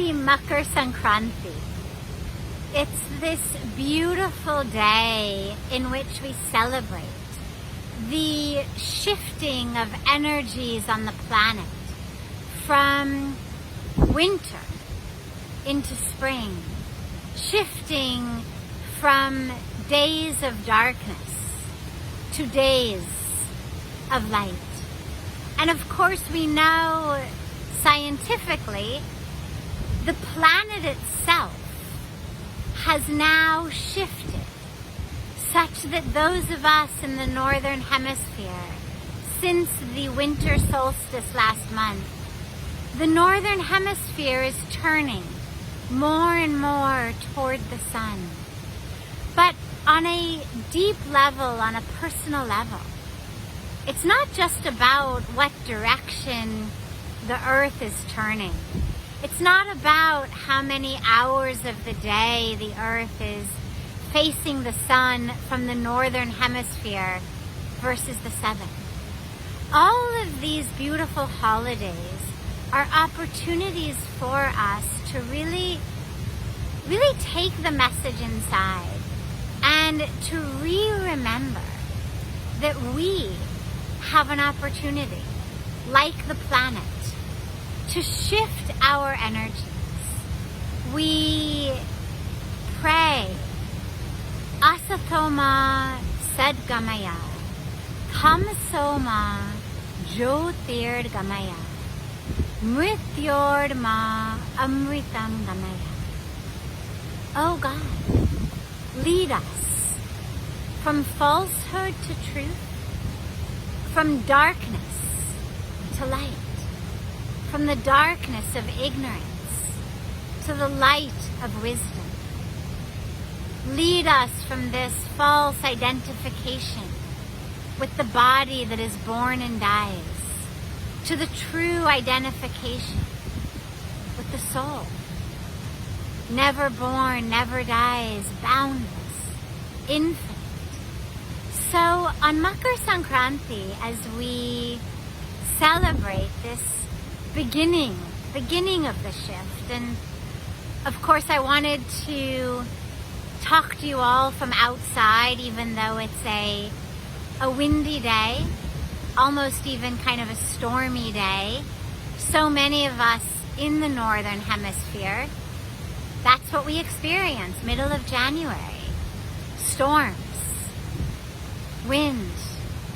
Happy Makar Sankranti. It's this beautiful day in which we celebrate the shifting of energies on the planet from winter into spring, shifting from days of darkness to days of light. And of course we know scientifically the planet itself has now shifted such that those of us in the northern hemisphere, since the winter solstice last month, the northern hemisphere is turning more and more toward the sun. But on a deep level, on a personal level, it's not just about what direction the earth is turning. It's not about how many hours of the day the earth is facing the sun from the northern hemisphere versus the southern. All of these beautiful holidays are opportunities for us to really take the message inside and to remember that we have an opportunity, like the planet, to shift our energies. We pray, Asatoma Sadgamaya, Tamasoma Jyotirgamaya, Mrityorma Amritam Gamaya. Oh God, lead us from falsehood to truth, from darkness to light, from the darkness of ignorance to the light of wisdom. Lead us from this false identification with the body that is born and dies to the true identification with the soul. Never born, never dies, boundless, infinite. So on Makar Sankranti, as we celebrate this beginning of the shift, and of course I wanted to talk to you all from outside, even though it's a windy day, almost even kind of a stormy day. So many of us in the northern hemisphere, that's what we experience, middle of January. Storms, wind,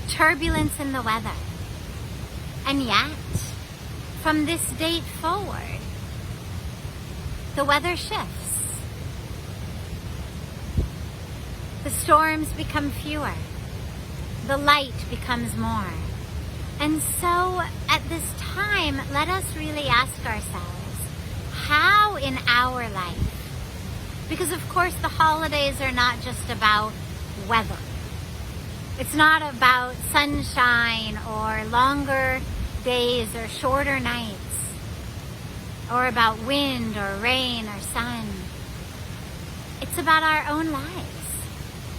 turbulence in the weather. And yet, from this date forward, the weather shifts. The storms become fewer. The light becomes more. And so, at this time, let us really ask ourselves, how in our life, because of course the holidays are not just about weather. It's not about sunshine or longer days or shorter nights, or about wind or rain or sun. It's about our own lives.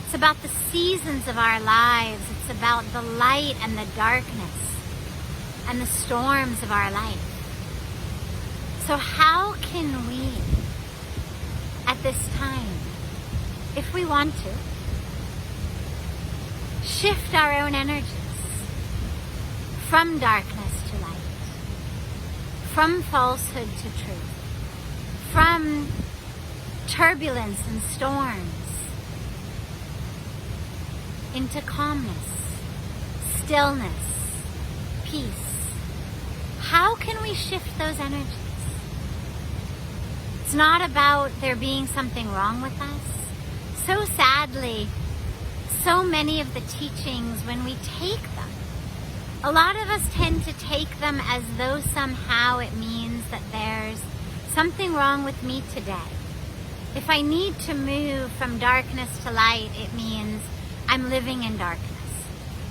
It's about the seasons of our lives. It's about the light and the darkness and the storms of our life. So how can we, at this time, if we want to, shift our own energies from darkness to light, from falsehood to truth, from turbulence and storms into calmness, stillness, peace? How can we shift those energies? It's not about there being something wrong with us. So sadly, so many of the teachings, when we take them, a lot of us tend to take them as though somehow it means that there's something wrong with me today. If I need to move from darkness to light, it means I'm living in darkness.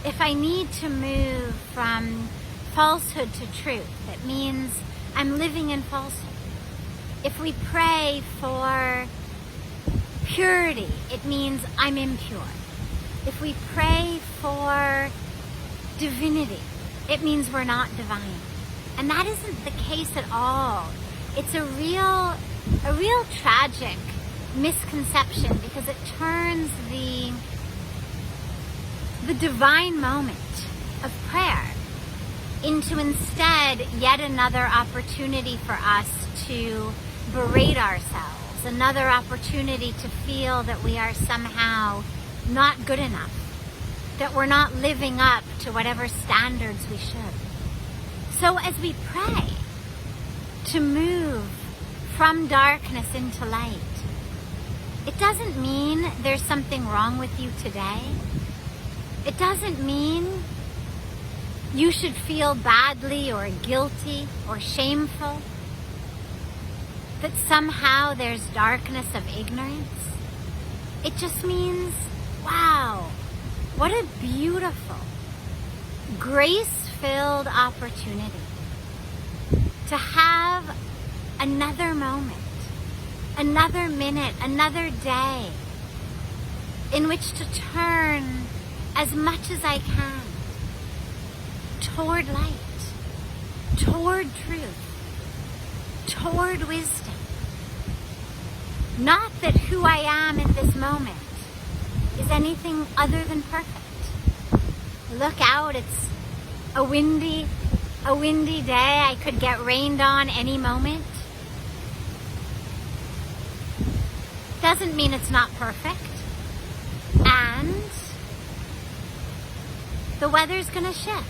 If I need to move from falsehood to truth, it means I'm living in falsehood. If we pray for purity, it means I'm impure. If we pray for divinity, it means we're not divine. And that isn't the case at all. it's a real tragic misconception, because it turns the divine moment of prayer into instead yet another opportunity for us to berate ourselves, another opportunity to feel that we are somehow not good enough, that we're not living up to whatever standards we should. So as we pray to move from darkness into light, it doesn't mean there's something wrong with you today. It doesn't mean you should feel badly or guilty or shameful, that somehow there's darkness of ignorance. It just means, wow, what a beautiful, grace-filled opportunity to have another moment, another minute, another day in which to turn as much as I can toward light, toward truth, toward wisdom. Not that who I am in this moment is anything other than perfect. Look out, it's a windy day. I could get rained on any moment. Doesn't mean it's not perfect. And the weather's gonna shift.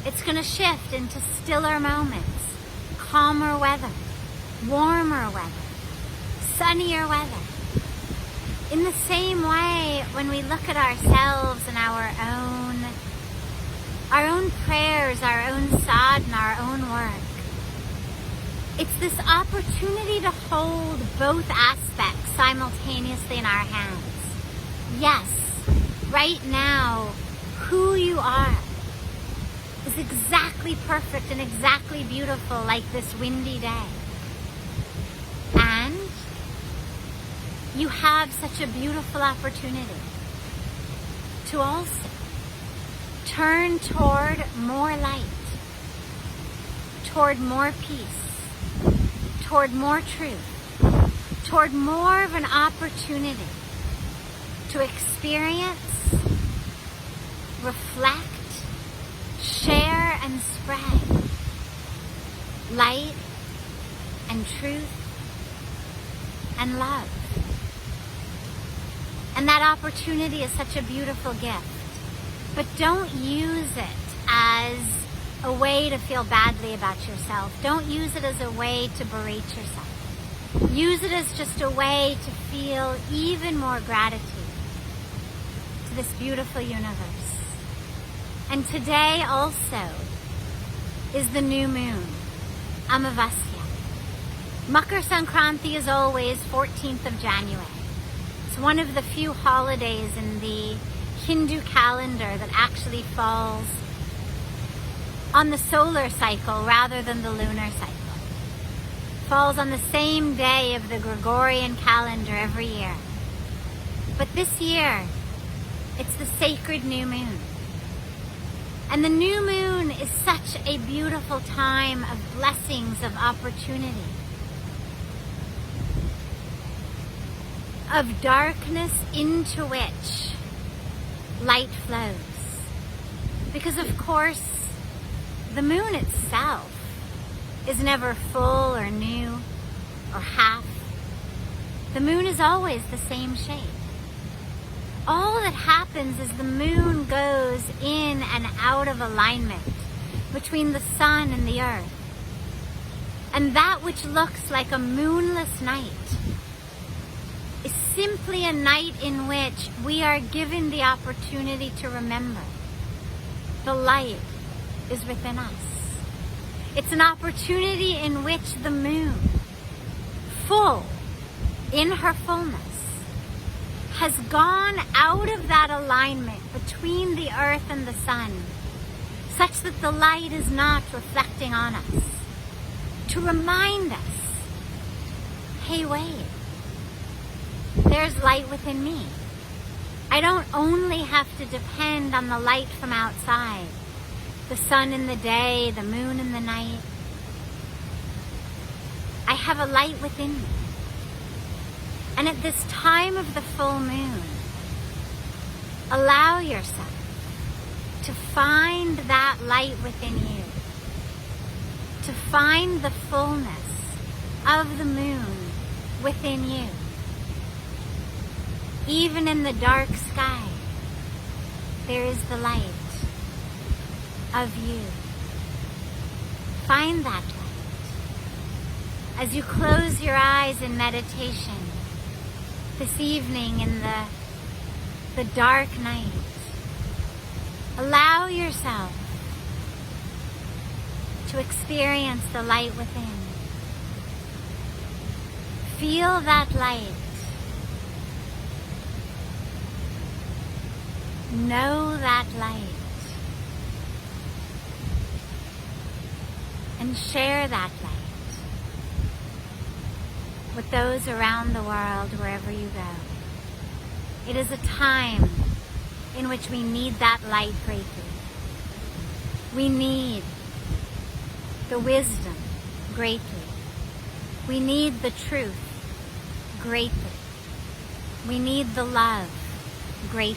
It's gonna shift into stiller moments, calmer weather, warmer weather, sunnier weather. In the same way, when we look at ourselves and our own prayers, our own sadhana, our own work, it's this opportunity to hold both aspects simultaneously in our hands. Yes, right now, who you are is exactly perfect and exactly beautiful, like this windy day. And you have such a beautiful opportunity to also turn toward more light, toward more peace, toward more truth, toward more of an opportunity to experience, reflect, share and spread light and truth and love. And that opportunity is such a beautiful gift. But don't use it as a way to feel badly about yourself. Don't use it as a way to berate yourself. Use it as just a way to feel even more gratitude to this beautiful universe. And today also is the new moon, Amavasya. Makar Sankranti is always 14th of January. It's one of the few holidays in the Hindu calendar that actually falls on the solar cycle rather than the lunar cycle. Falls on the same day of the Gregorian calendar every year. But this year, it's the sacred new moon. And the new moon is such a beautiful time of blessings, of opportunity, of darkness into which light flows. Because of course, the moon itself is never full or new or half. The moon is always the same shape. All that happens is the moon goes in and out of alignment between the sun and the earth. And that which looks like a moonless night is simply a night in which we are given the opportunity to remember the light is within us. It's an opportunity in which the moon, full in her fullness, has gone out of that alignment between the earth and the sun, such that the light is not reflecting on us, to remind us, hey, wait, there's light within me. I don't only have to depend on the light from outside, the sun in the day, the moon in the night. I have a light within me. And at this time of the full moon, allow yourself to find that light within you, to find the fullness of the moon within you. Even in the dark sky, there is the light of you. Find that light. As you close your eyes in meditation this evening in the dark night, allow yourself to experience the light within. Feel that light. Know that light. And share that light with those around the world wherever you go. It is a time in which we need that light greatly. We need the wisdom greatly. We need the truth greatly. We need the love greatly.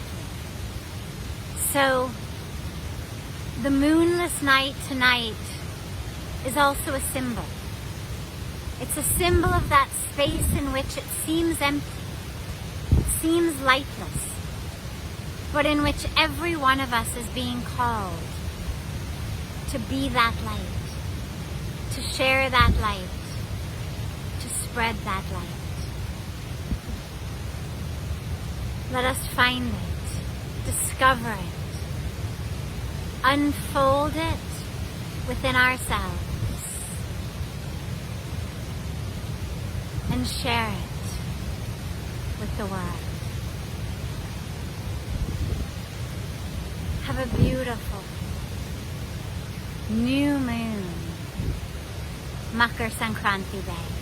So, the moonless night tonight is also a symbol. It's a symbol of that space in which it seems empty, it seems lightless, but in which every one of us is being called to be that light, to share that light, to spread that light. Let us find it, discover it, unfold it within ourselves, and share it with the world. Have a beautiful new moon, Makar Sankranti day.